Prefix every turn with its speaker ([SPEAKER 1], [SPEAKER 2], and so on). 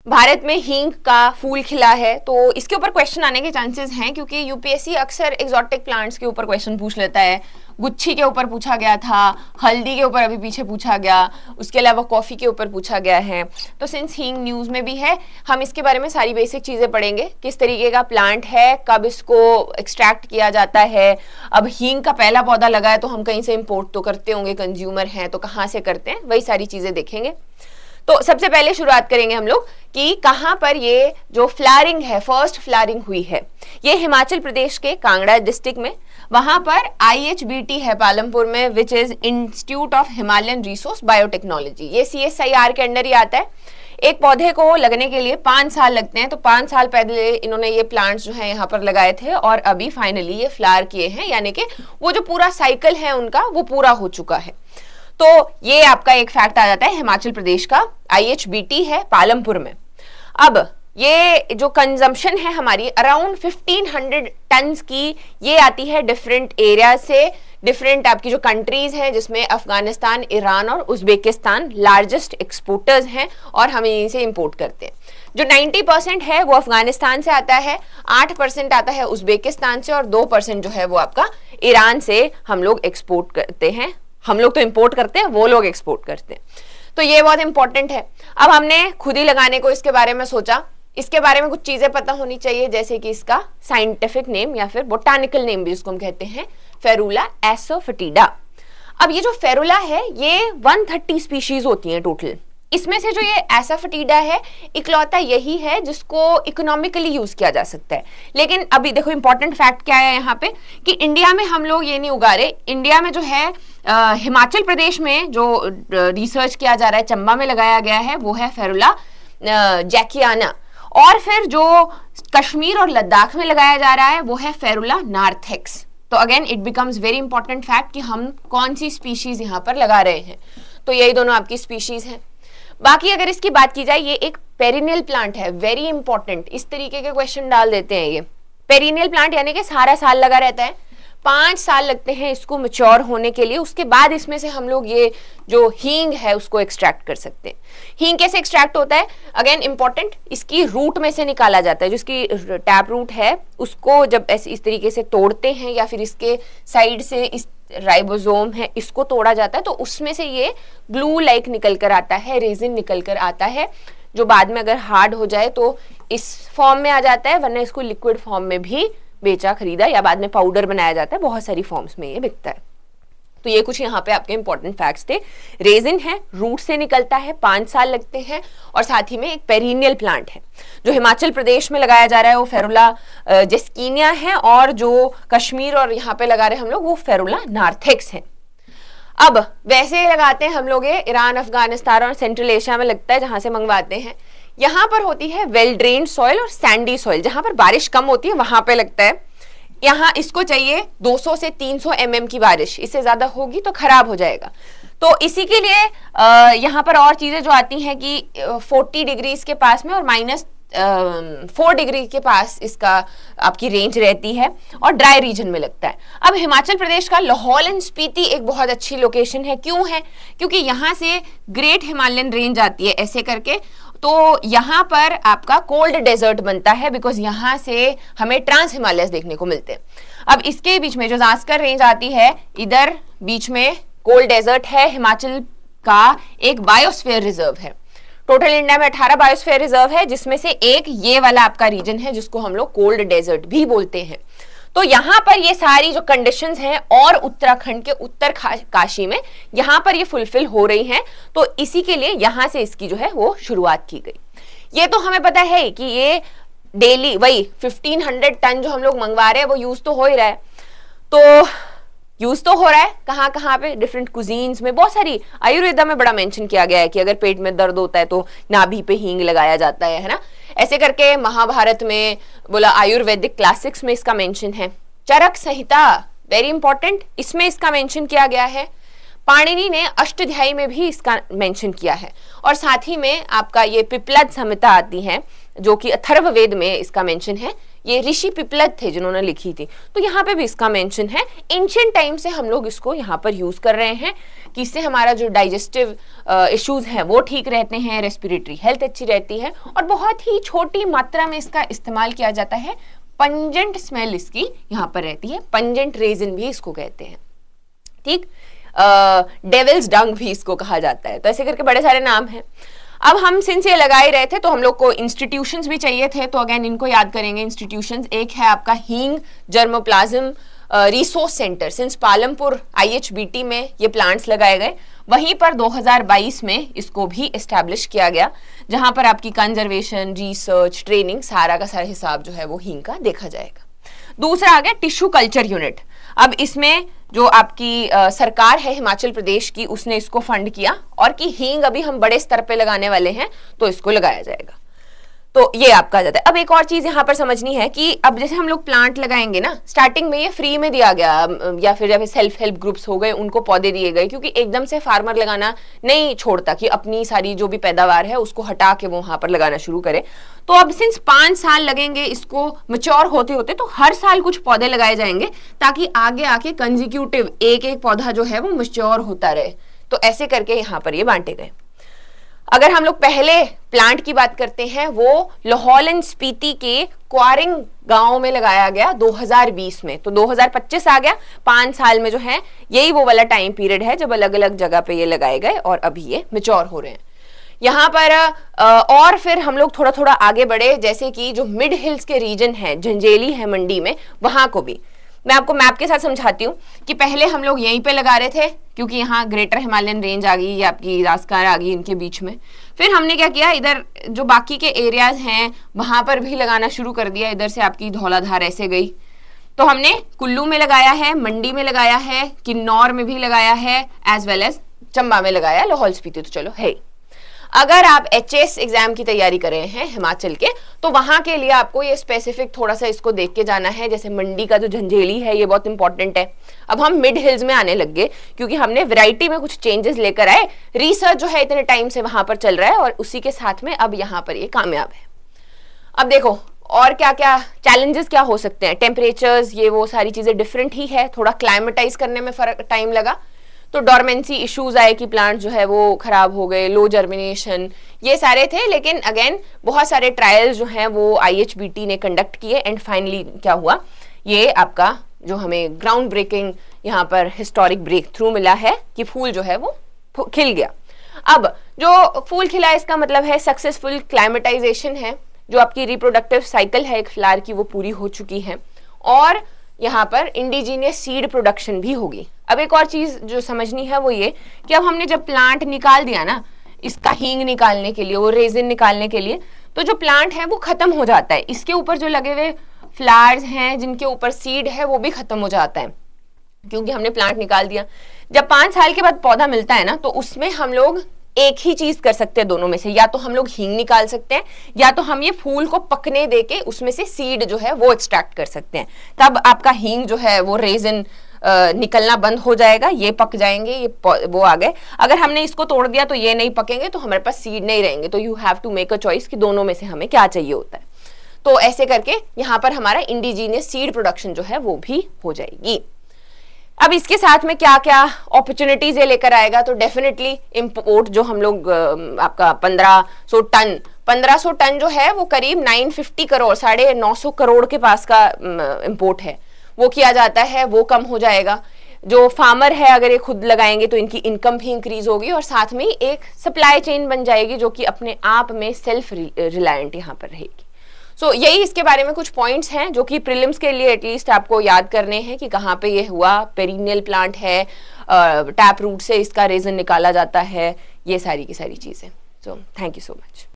[SPEAKER 1] भारत में हींग का फूल खिला है, तो इसके ऊपर क्वेश्चन आने के चांसेस हैं क्योंकि यूपीएससी अक्सर एक्सोटिक प्लांट्स के ऊपर क्वेश्चन पूछ लेता है। गुच्छी के ऊपर पूछा गया था, हल्दी के ऊपर अभी पीछे पूछा गया, उसके अलावा कॉफी के ऊपर पूछा गया है। तो सिंस हींग न्यूज में भी है, हम इसके बारे में सारी बेसिक चीजें पढ़ेंगे, किस तरीके का प्लांट है, कब इसको एक्सट्रैक्ट किया जाता है। अब हींग का पहला पौधा लगा है तो हम कहीं से इम्पोर्ट तो करते होंगे, कंज्यूमर हैं तो कहाँ से करते हैं, वही सारी चीजें देखेंगे। तो सबसे पहले शुरुआत करेंगे हम लोग कि कहां पर ये जो फ्लावरिंग है, फर्स्ट फ्लावरिंग हुई है। ये हिमाचल प्रदेश के कांगड़ा डिस्ट्रिक्ट में, वहां पर IHBT है पालमपुर में, which is institute of Himalayan resource biotechnology. ये CSIR के अंडर ही आता है। एक पौधे को लगने के लिए 5 साल लगते हैं, तो 5 साल पहले इन्होंने ये प्लांट्स जो है यहाँ पर लगाए थे और अभी फाइनली ये फ्लावर किए हैं, यानी कि वो जो पूरा साइकिल है उनका वो पूरा हो चुका है। तो ये आपका एक फैक्ट आ जाता है हिमाचल प्रदेश का, IHBT है पालमपुर में। अब ये जो कंजम्पशन है हमारी अराउंड 1500 टन्स की, ये आती है डिफरेंट एरिया से, डिफरेंट आपकी जो कंट्रीज हैं जिसमें अफगानिस्तान, ईरान और उज्बेकिस्तान लार्जेस्ट एक्सपोर्टर्स हैं और हम इन्हीं से इंपोर्ट करते हैं। जो 90% है वो अफगानिस्तान से आता है, 8% आता है उज्बेकिस्तान से और 2% जो है वो आपका ईरान से हम लोग एक्सपोर्ट करते हैं। हम लोग तो इंपोर्ट करते हैं, वो लोग एक्सपोर्ट करते हैं। तो ये बहुत इंपॉर्टेंट है। अब हमने खुद ही लगाने को इसके बारे में सोचा, इसके बारे में कुछ चीजें पता होनी चाहिए, जैसे कि इसका साइंटिफिक नेम या फिर बोटानिकल नेम भी जिसको हम कहते हैं, फेरुला एसोफेटिडा। अब ये जो फेरुला है ये 130 स्पीशीज होती हैं टोटल। इसमें से जो ये एसोफेटिडा है, इकलौता यही है जिसको इकोनॉमिकली यूज किया जा सकता है। लेकिन अभी देखो इंपॉर्टेंट फैक्ट क्या है यहाँ पे कि इंडिया में हम लोग ये नहीं उगा रहे। इंडिया में जो है हिमाचल प्रदेश में जो रिसर्च किया जा रहा है, चंबा में लगाया गया है, वो है फेरुला जैकियाना। और फिर जो कश्मीर और लद्दाख में लगाया जा रहा है वो है फेरुला नार्थेक्स। तो again it becomes very important fact कि हम कौन सी स्पीशीज यहाँ पर लगा रहे हैं। तो यही दोनों आपकी स्पीशीज हैं। बाकी अगर इसकी बात की जाए, ये एक पेरिनियल प्लांट है, वेरी इंपॉर्टेंट। इस तरीके के क्वेश्चन डाल देते हैं। ये पेरिनियल प्लांट यानी कि सारा साल लगा रहता है, 5 साल लगते हैं इसको मैच्योर होने के लिए। उसके बाद इसमें से हम लोग ये जो हींग है उसको एक्सट्रैक्ट कर सकते हैं। हींग कैसे एक्सट्रैक्ट होता है, अगेन इंपॉर्टेंट, इसकी रूट में से निकाला जाता है। जो इसकी टैप रूट है उसको जब ऐसे इस तरीके से तोड़ते हैं या फिर इसके साइड से इस राइबोसोम है इसको तोड़ा जाता है, तो उसमें से ये ग्लू लाइक निकल कर आता है, रेजिन निकल कर आता है, जो बाद में अगर हार्ड हो जाए तो इस फॉर्म में आ जाता है, वरना इसको लिक्विड फॉर्म में भी बेचा खरीदा या बाद में पाउडर बनाया जाता है। बहुत सारी फॉर्म्स में ये बिकता है। तो ये कुछ यहाँ पे आपके इंपॉर्टेंट फैक्ट्स थे। रेजिन है, रूट से निकलता है, 5 साल लगते हैं और साथ ही में एक पेरिनियल प्लांट है। जो हिमाचल प्रदेश में लगाया जा रहा है वो फेरुला जेस्कीनिया है और जो कश्मीर और यहाँ पे लगा रहे हैं हम लोग वो फेरुला नार्थेक्स है। अब वैसे लगाते हैं हम लोग ये ईरान, अफगानिस्तान और सेंट्रल एशिया में लगता है जहां से मंगवाते हैं। यहाँ पर होती है वेल ड्रेन्ड सॉइल और सैंडी सॉइल, जहां पर बारिश कम होती है वहां पे लगता है। यहाँ इसको चाहिए 200 से 300 mm की बारिश, इससे ज्यादा होगी तो खराब हो जाएगा। तो इसी के लिए यहाँ पर और चीजें जो आती हैं कि 40 डिग्रीज के पास में और -4 डिग्री के पास इसका आपकी रेंज रहती है और ड्राई रीजन में लगता है। अब हिमाचल प्रदेश का लाहौल एंड स्पीति एक बहुत अच्छी लोकेशन है। क्यों है? क्योंकि यहाँ से ग्रेट हिमालयन रेंज आती है ऐसे करके, तो यहाँ पर आपका कोल्ड डेजर्ट बनता है, बिकॉज यहाँ से हमें ट्रांस हिमालयस देखने को मिलते हैं। अब इसके बीच में जो जास्कर रेंज आती है, इधर बीच में कोल्ड डेजर्ट है। हिमाचल का एक बायोस्फीयर रिजर्व है। टोटल इंडिया में 18 बायोस्फीयर रिजर्व है, जिसमें से एक ये वाला आपका रीजन है जिसको हम लोग कोल्ड डेजर्ट भी बोलते हैं। तो यहाँ पर ये सारी जो कंडीशंस हैं और उत्तराखंड के उत्तर काशी में यहाँ पर ये फुलफिल हो रही हैं, तो इसी के लिए यहाँ से इसकी जो है वो शुरुआत की गई। ये तो हमें पता है कि ये डेली वही 1500 टन जो हम लोग मंगवा रहे हैं वो यूज तो हो ही रहा है। तो यूज तो हो रहा है कहाँ कहाँ पे, डिफरेंट कुजीन्स में। बहुत सारी आयुर्वेदा में बड़ा मेंशन किया गया है कि अगर पेट में दर्द होता है तो नाभि पे हींग लगाया जाता है ना, ऐसे करके महाभारत में बोला, आयुर्वेदिक क्लासिक्स में इसका मेंशन है। चरक संहिता वेरी इंपॉर्टेंट, इसमें इसका मेंशन किया गया है। पाणिनि ने अष्टाध्यायी में भी इसका मेंशन किया है और साथ ही में आपका ये पिपलद संहिता आती है जो कि अथर्ववेद में इसका मेंशन है, ये ऋषि पिपलत थे जिन्होंने लिखी थी, तो यहाँ पे भी इसका मेंशन है। एंशिएंट टाइम से हम लोग इसको यहाँ पर यूज कर रहे हैं कि इससे हमारा जो डाइजेस्टिव इश्यूज हैं वो ठीक रहते हैं, रेस्पिरेटरी हेल्थ अच्छी रहती है, और बहुत ही छोटी मात्रा में इसका इस्तेमाल किया जाता है। पंजेंट स्मेल इसकी यहाँ पर रहती है, पंजेंट रेजिन भी इसको कहते हैं, ठीक। डेविल्स डंग भी इसको कहा जाता है। तो ऐसे करके बड़े सारे नाम हैं। अब हम सिंस ये लगा ही रहे थे तो हम लोग को इंस्टीट्यूशंस भी चाहिए थे, तो अगेन इनको याद करेंगे। इंस्टीट्यूशंस एक है आपका हींग germplasm resource centre, since Palampur IHBT में ये प्लांट्स लगाए गए, वहीं पर 2022 में इसको भी एस्टैब्लिश किया गया, जहां पर आपकी कंजर्वेशन, रिसर्च, ट्रेनिंग, सारा का सारा हिसाब जो है वो हींग का देखा जाएगा। दूसरा आ गया टिश्यू कल्चर यूनिट। अब इसमें जो आपकी सरकार है हिमाचल प्रदेश की, उसने इसको फंड किया, और कि हींग अभी हम बड़े स्तर पे लगाने वाले हैं तो इसको लगाया जाएगा, तो ये आपका आ जाता है। अब एक और चीज यहाँ पर समझनी है कि अब जैसे हम लोग प्लांट लगाएंगे ना, स्टार्टिंग में ये फ्री में दिया गया, या फिर जब सेल्फ हेल्प ग्रुप्स हो गए उनको पौधे दिए गए, क्योंकि एकदम से फार्मर लगाना नहीं छोड़ता कि अपनी सारी जो भी पैदावार है उसको हटा के वो वहां पर लगाना शुरू करे। तो अब सिंस 5 साल लगेंगे इसको मैच्योर होते होते, तो हर साल कुछ पौधे लगाए जाएंगे ताकि आगे आके कंजिक्यूटिव एक एक पौधा जो है वो मैच्योर होता रहे। तो ऐसे करके यहाँ पर ये बांटे गए। अगर हम लोग पहले प्लांट की बात करते हैं, वो लाहौल एंड स्पीति के क्वारिंग गांव में लगाया गया 2020 में, तो 2025 आ गया। 5 साल में जो है यही वो वाला टाइम पीरियड है जब अलग अलग जगह पे ये लगाए गए और अभी ये मैच्योर हो रहे हैं यहाँ पर। और फिर हम लोग थोड़ा थोड़ा आगे बढ़े, जैसे कि जो मिड हिल्स के रीजन है, झंझेली है मंडी में, वहां को भी मैं आपको मैप के साथ समझाती हूँ कि पहले हम लोग यहीं पे लगा रहे थे क्योंकि यहाँ ग्रेटर हिमालयन रेंज आ गई या आपकी रास्कार आ गई इनके बीच में। फिर हमने क्या किया, इधर जो बाकी के एरियाज हैं वहां पर भी लगाना शुरू कर दिया। इधर से आपकी धौलाधार ऐसे गई, तो हमने कुल्लू में लगाया है, मंडी में लगाया है, किन्नौर में भी लगाया है, एज वेल एज चंबा में लगाया, लाहौल स्पीति तो चलो है। अगर आप HS एग्जाम की तैयारी कर रहे हैं हिमाचल के, तो वहां के लिए आपको ये स्पेसिफिक थोड़ा सा इसको देख के जाना है। जैसे मंडी का जो झंझेली है ये बहुत इंपॉर्टेंट है। अब हम मिड हिल्स में आने लग गए क्योंकि हमने वैरायटी में कुछ चेंजेस लेकर आए। रिसर्च जो है इतने टाइम से वहां पर चल रहा है और उसी के साथ में अब यहाँ पर ये कामयाब है। अब देखो और क्या क्या चैलेंजेस क्या हो सकते हैं। टेम्परेचर्स, ये वो सारी चीजें डिफरेंट ही है, थोड़ा क्लाइमेटाइज करने में फर्क टाइम लगा, तो डोरमेंसी इश्यूज आए कि प्लांट जो है वो खराब हो गए, लो जर्मिनेशन, ये सारे थे। लेकिन अगेन बहुत सारे ट्रायल्स जो हैं वो IHBT ने कंडक्ट किए एंड फाइनली क्या हुआ, ये आपका जो हमें ग्राउंड ब्रेकिंग यहाँ पर हिस्टोरिक ब्रेक थ्रू मिला है कि फूल जो है वो खिल गया। अब जो फूल खिला इसका मतलब है सक्सेसफुल क्लाइमेटाइजेशन है, जो आपकी रिप्रोडक्टिव साइकिल है एक फ्लावर की वो पूरी हो चुकी है, और यहाँ पर इंडिजीनियस सीड प्रोडक्शन भी होगी। अब एक और चीज जो समझनी है वो ये कि अब हमने जब प्लांट निकाल दिया ना, इसका हींग निकालने के लिए, वो रेजिन निकालने के लिए, तो जो प्लांट है वो खत्म हो जाता है। इसके ऊपर जो लगे हुए फ्लावर्स हैं जिनके ऊपर सीड है वो भी खत्म हो जाता है क्योंकि हमने प्लांट निकाल दिया। जब 5 साल के बाद पौधा मिलता है ना, तो उसमें हम लोग एक ही चीज कर सकते हैं दोनों में से, या तो हम लोग हींग निकाल सकते हैं या तो हम ये फूल को पकने देके उसमें से सीड जो है वो एक्सट्रैक्ट कर सकते हैं। तब आपका हींग जो है वो रेजिन निकलना बंद हो जाएगा, ये पक जाएंगे, ये वो आ गए। अगर हमने इसको तोड़ दिया तो ये नहीं पकेंगे, तो हमारे पास सीड नहीं रहेंगे। तो you have to make a choice कि दोनों में से हमें क्या चाहिए होता है। तो ऐसे करके यहाँ पर हमारा इंडिजीनियस सीड प्रोडक्शन जो है वो भी हो जाएगी। अब इसके साथ में क्या क्या अपॉर्चुनिटीज ये लेकर आएगा, तो डेफिनेटली इंपोर्ट जो हम लोग आपका 1500 टन जो है वो करीब 950 करोड़ 950 करोड़ के पास का इंपोर्ट है, वो किया जाता है, वो कम हो जाएगा। जो फार्मर है अगर ये खुद लगाएंगे तो इनकी इनकम भी इंक्रीज होगी और साथ में एक सप्लाई चेन बन जाएगी जो कि अपने आप में सेल्फ रिलायंट यहाँ पर रहेगी। सो यही इसके बारे में कुछ पॉइंट्स हैं जो कि प्रीलिम्स के लिए एटलीस्ट आपको याद करने हैं कि कहाँ पे ये हुआ। पेरिनियल प्लांट है, टैप रूट से इसका रेजन निकाला जाता है, ये सारी की सारी चीजें। So thank you so much.